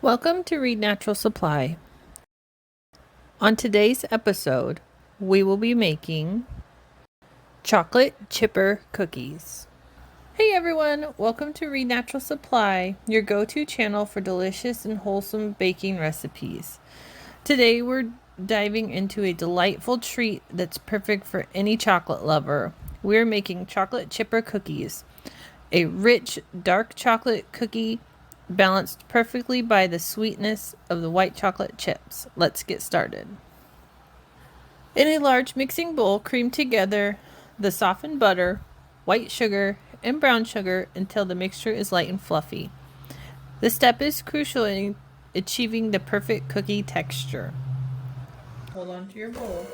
Welcome to Read Natural Supply. On today's episode, we will be making chocolate chipper cookies. Hey everyone, welcome to Read Natural Supply, your go-to channel for delicious and wholesome baking recipes. Today we're diving into a delightful treat that's perfect for any chocolate lover. We're making chocolate chipper cookies, a rich dark chocolate cookie balanced perfectly by the sweetness of the white chocolate chips. Let's get started. In a large mixing bowl, cream together the softened butter, white sugar, and brown sugar until the mixture is light and fluffy. This step is crucial in achieving the perfect cookie texture. Hold on to your bowl.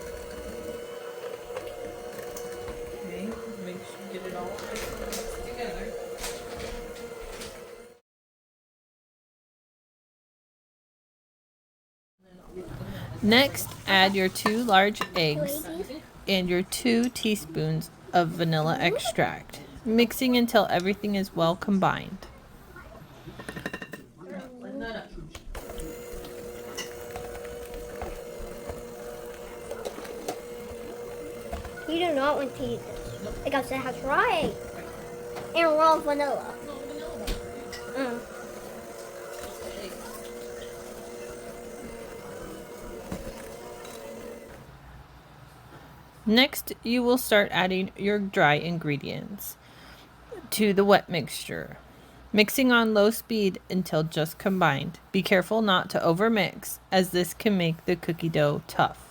Okay, make sure you get it all mixed together. Next, add your 2 large eggs and your 2 teaspoons of vanilla extract, mixing until everything is well combined. You do not want to eat this because it has raw egg and raw vanilla. Next, you will start adding your dry ingredients to the wet mixture, mixing on low speed until just combined. Be careful not to overmix, as this can make the cookie dough tough.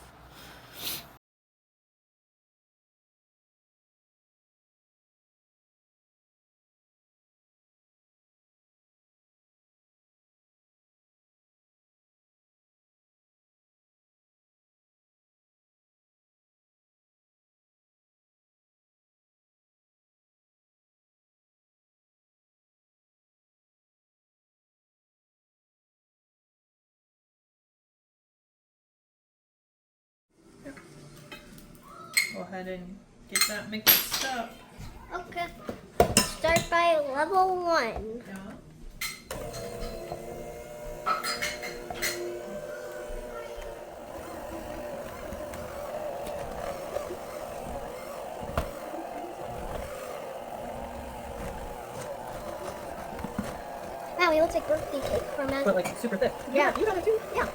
Go ahead and get that mixed up. Okay. Start by level 1. Yeah. Wow, it looks like birthday cake from us. But like super thick. Yeah. You got it too? Yeah.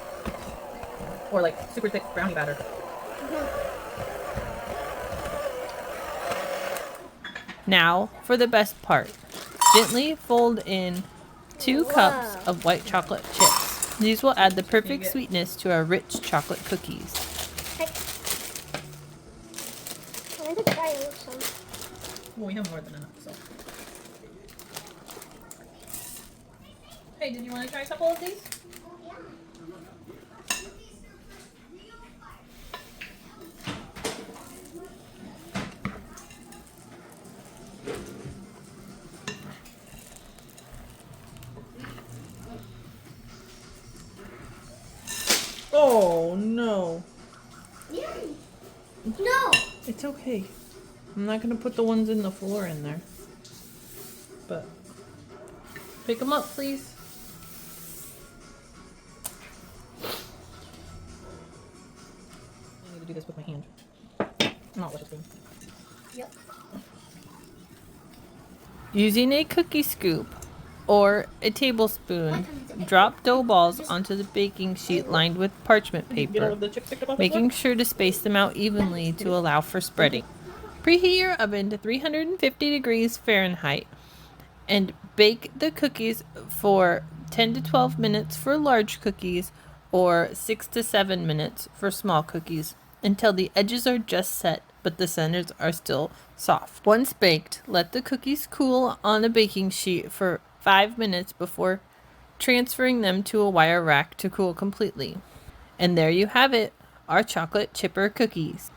Or like super thick brownie batter. Now for the best part. Gently fold in 2 cups of white chocolate chips. These will add the perfect sweetness to our rich chocolate cookies. Okay. I'm going to try some. Well, we have more than enough, so. Hey, did you want to try a couple of these? Oh no. No! It's okay. I'm not going to put the ones in the floor in there. But pick them up, please. I need to do this with my hand. Not with a spoon. Yep. Using a cookie scoop or a tablespoon, drop dough balls onto the baking sheet lined with parchment Get all paper, of the chips picked up off making sure to space them out evenly to allow for spreading. Preheat your oven to 350 degrees Fahrenheit and bake the cookies for 10 to 12 minutes for large cookies or 6 to 7 minutes for small cookies until the edges are just set but the centers are still soft. Once baked, let the cookies cool on a baking sheet for 5 minutes before transferring them to a wire rack to cool completely. And there you have it, our chocolate chipper cookies.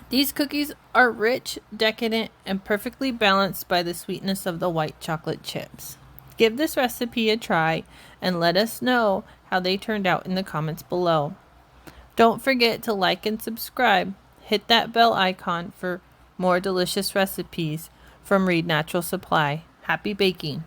These cookies are rich, decadent, and perfectly balanced by the sweetness of the white chocolate chips. Give this recipe a try and let us know how they turned out in the comments below. Don't forget to like and subscribe. Hit that bell icon for more delicious recipes from Read Natural Supply. Happy baking!